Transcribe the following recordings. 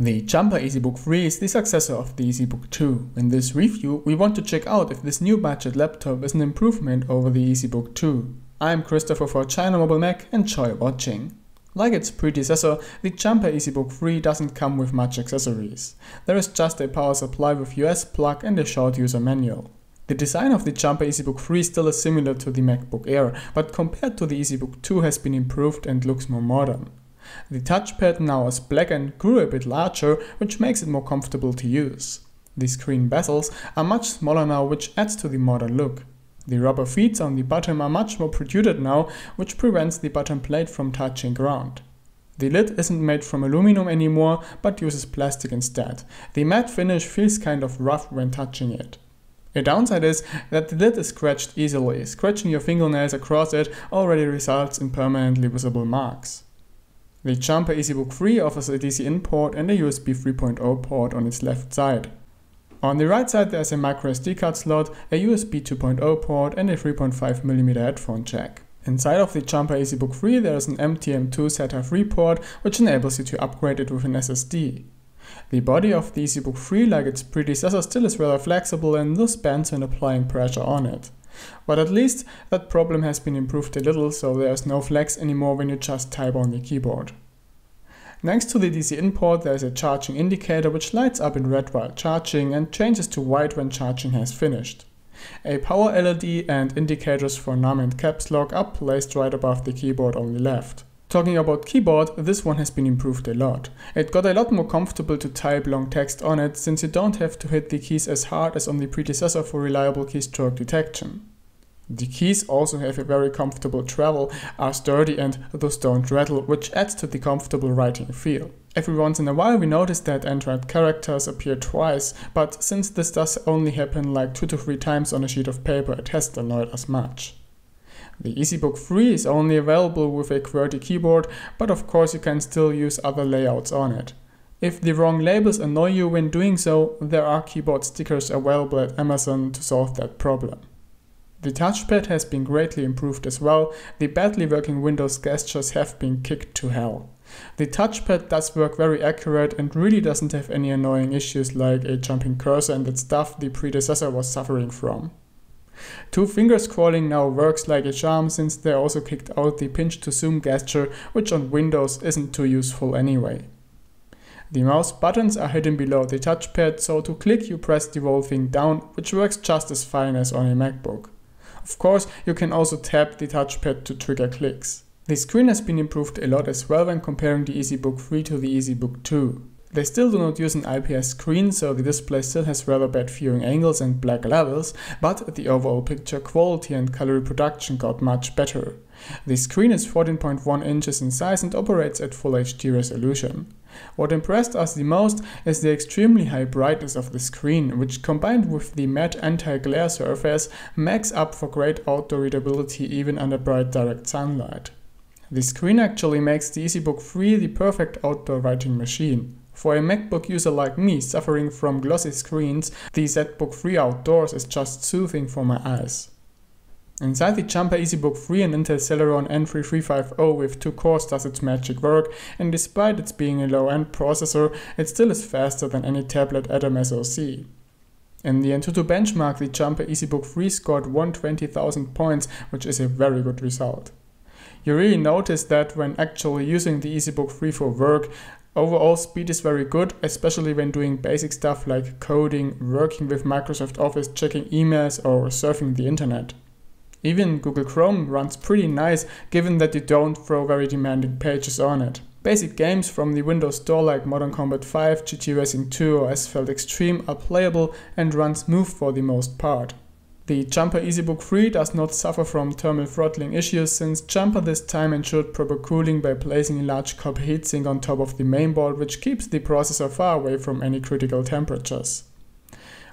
The Jumper EZBook 3 is the successor of the EZBook 2. In this review, we want to check out if this new budget laptop is an improvement over the EZBook 2. I'm Christopher for ChinaMobileMag, enjoy watching. Like its predecessor, the Jumper EZBook 3 doesn't come with much accessories. There is just a power supply with USB plug and a short user manual. The design of the Jumper EZBook 3 still is similar to the MacBook Air, but compared to the EZBook 2 has been improved and looks more modern. The touchpad now is black and grew a bit larger, which makes it more comfortable to use. The screen bezels are much smaller now, which adds to the modern look. The rubber feet on the bottom are much more protruded now, which prevents the bottom plate from touching ground. The lid isn't made from aluminum anymore, but uses plastic instead. The matte finish feels kind of rough when touching it. A downside is that the lid is scratched easily. Scratching your fingernails across it already results in permanently visible marks. The Jumper EZBook 3 offers a DC-in port and a USB 3.0 port on its left side. On the right side there is a microSD card slot, a USB 2.0 port and a 3.5mm headphone jack. Inside of the Jumper EZBook 3 there is an M.2 SATA III port, which enables you to upgrade it with an SSD. The body of the EZBook 3, like its predecessor, still is rather flexible and thus bends when applying pressure on it. But at least that problem has been improved a little, so there is no flex anymore when you just type on the keyboard. Next to the DC-in port there is a charging indicator which lights up in red while charging and changes to white when charging has finished. A power LED and indicators for num and caps lock are placed right above the keyboard on the left. Talking about keyboard, this one has been improved a lot. It got a lot more comfortable to type long text on it, since you don't have to hit the keys as hard as on the predecessor for reliable keystroke detection. The keys also have a very comfortable travel, are sturdy and thus don't rattle, which adds to the comfortable writing feel. Every once in a while we notice that Android characters appear twice, but since this does only happen like 2 to 3 times on a sheet of paper, it hasn't annoyed us much. The EZBook 3 is only available with a QWERTY keyboard, but of course you can still use other layouts on it. If the wrong labels annoy you when doing so, there are keyboard stickers available at Amazon to solve that problem. The touchpad has been greatly improved as well. The badly working Windows gestures have been kicked to hell. The touchpad does work very accurate and really doesn't have any annoying issues like a jumping cursor and that stuff the predecessor was suffering from. 2-finger scrolling now works like a charm, since they also kicked out the pinch to zoom gesture, which on Windows isn't too useful anyway. The mouse buttons are hidden below the touchpad, so to click you press the whole thing down, which works just as fine as on a MacBook. Of course, you can also tap the touchpad to trigger clicks. The screen has been improved a lot as well when comparing the EZBook 3 to the EZBook 2. They still do not use an IPS screen, so the display still has rather bad viewing angles and black levels, but the overall picture quality and color reproduction got much better. The screen is 14.1 inches in size and operates at Full HD resolution. What impressed us the most is the extremely high brightness of the screen, which combined with the matte anti-glare surface makes up for great outdoor readability even under bright direct sunlight. The screen actually makes the EZBook 3 the perfect outdoor writing machine. For a MacBook user like me suffering from glossy screens, the EZBook 3 outdoors is just soothing for my eyes. Inside the Jumper EZBook 3, an Intel Celeron N3350 with 2 cores does its magic work, and despite its being a low-end processor, it still is faster than any tablet Atom SoC. In the M.2 benchmark, the Jumper EZBook 3 scored 120,000 points, which is a very good result. You really notice that when actually using the EZBook 3 for work, overall speed is very good, especially when doing basic stuff like coding, working with Microsoft Office, checking emails or surfing the internet. Even Google Chrome runs pretty nice, given that you don't throw very demanding pages on it. Basic games from the Windows Store like Modern Combat 5, GT Racing 2 or Asphalt Extreme are playable and run smooth for the most part. The Jumper EZBook 3 does not suffer from thermal throttling issues, since Jumper this time ensured proper cooling by placing a large copper heatsink on top of the mainboard, which keeps the processor far away from any critical temperatures.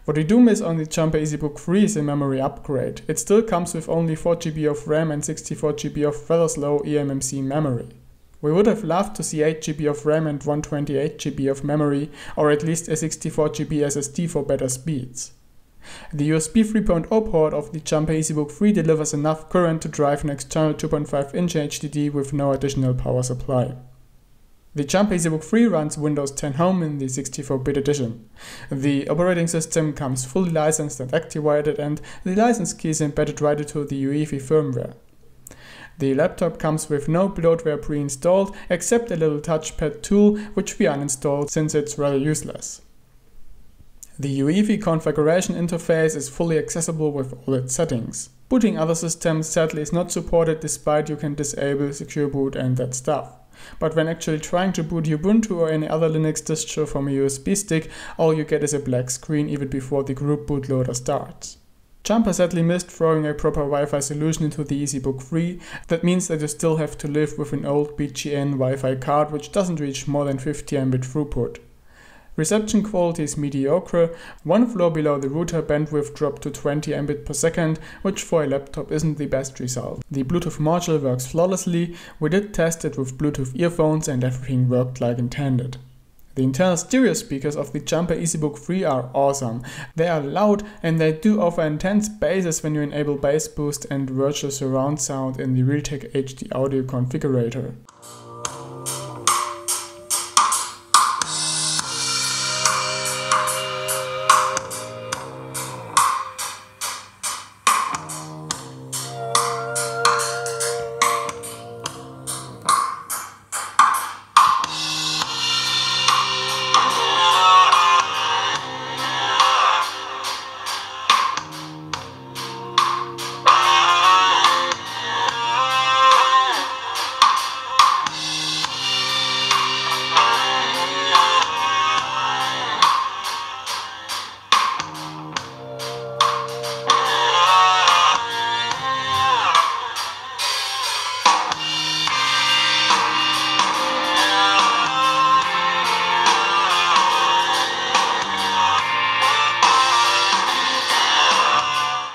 What we do miss on the Jumper EZBook 3 is a memory upgrade. It still comes with only 4GB of RAM and 64GB of rather slow eMMC memory. We would have loved to see 8GB of RAM and 128GB of memory, or at least a 64GB SSD for better speeds. The USB 3.0 port of the Jumper EZBook 3 delivers enough current to drive an external 2.5-inch HDD with no additional power supply. The Jumper EZBook 3 runs Windows 10 Home in the 64-bit edition. The operating system comes fully licensed and activated, and the license key is embedded right into the UEFI firmware. The laptop comes with no bloatware pre-installed, except a little touchpad tool, which we uninstalled since it's rather useless. The UEFI configuration interface is fully accessible with all its settings. Booting other systems sadly is not supported, despite you can disable secure boot and that stuff. But when actually trying to boot Ubuntu or any other Linux distro from a USB stick, all you get is a black screen even before the group bootloader starts. Jumper sadly missed throwing a proper Wi-Fi solution into the EZBook 3. That means that you still have to live with an old BGN Wi-Fi card which doesn't reach more than 50 Mbit throughput. Reception quality is mediocre. One floor below the router, bandwidth dropped to 20 Mbit per second, which for a laptop isn't the best result. The Bluetooth module works flawlessly. We did test it with Bluetooth earphones and everything worked like intended. The internal stereo speakers of the Jumper EZBook 3 are awesome. They are loud and they do offer intense basses when you enable bass boost and virtual surround sound in the Realtek HD audio configurator.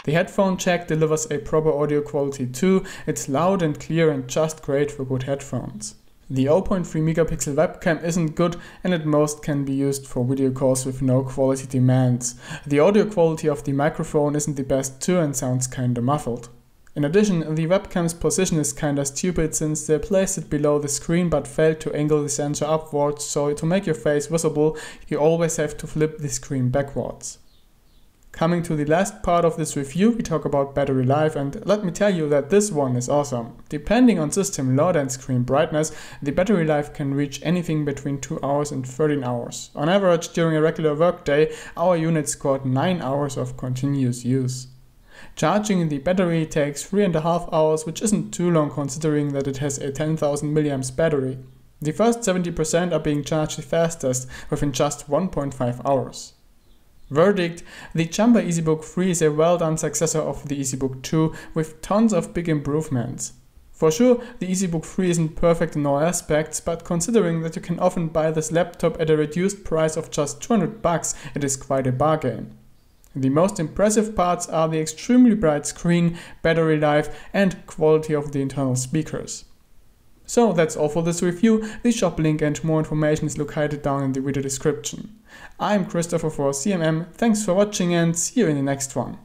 The headphone jack delivers a proper audio quality too. It's loud and clear and just great for good headphones. The 0.3 megapixel webcam isn't good and at most can be used for video calls with no quality demands. The audio quality of the microphone isn't the best too and sounds kinda muffled. In addition, the webcam's position is kinda stupid since they placed it below the screen but failed to angle the sensor upwards, so to make your face visible you always have to flip the screen backwards. Coming to the last part of this review, we talk about battery life, and let me tell you that this one is awesome. Depending on system load and screen brightness, the battery life can reach anything between 2 hours and 13 hours. On average, during a regular workday, our unit scored 9 hours of continuous use. Charging the battery takes 3.5 hours, which isn't too long considering that it has a 10,000 mAh battery. The first 70% are being charged the fastest, within just 1.5 hours. Verdict: the Jumper EZBook 3 is a well-done successor of the EZBook 2 with tons of big improvements. For sure, the EZBook 3 isn't perfect in all aspects, but considering that you can often buy this laptop at a reduced price of just $200, it is quite a bargain. The most impressive parts are the extremely bright screen, battery life, and quality of the internal speakers. So that's all for this review. The shop link and more information is located down in the video description. I'm Christopher for CMM, thanks for watching and see you in the next one.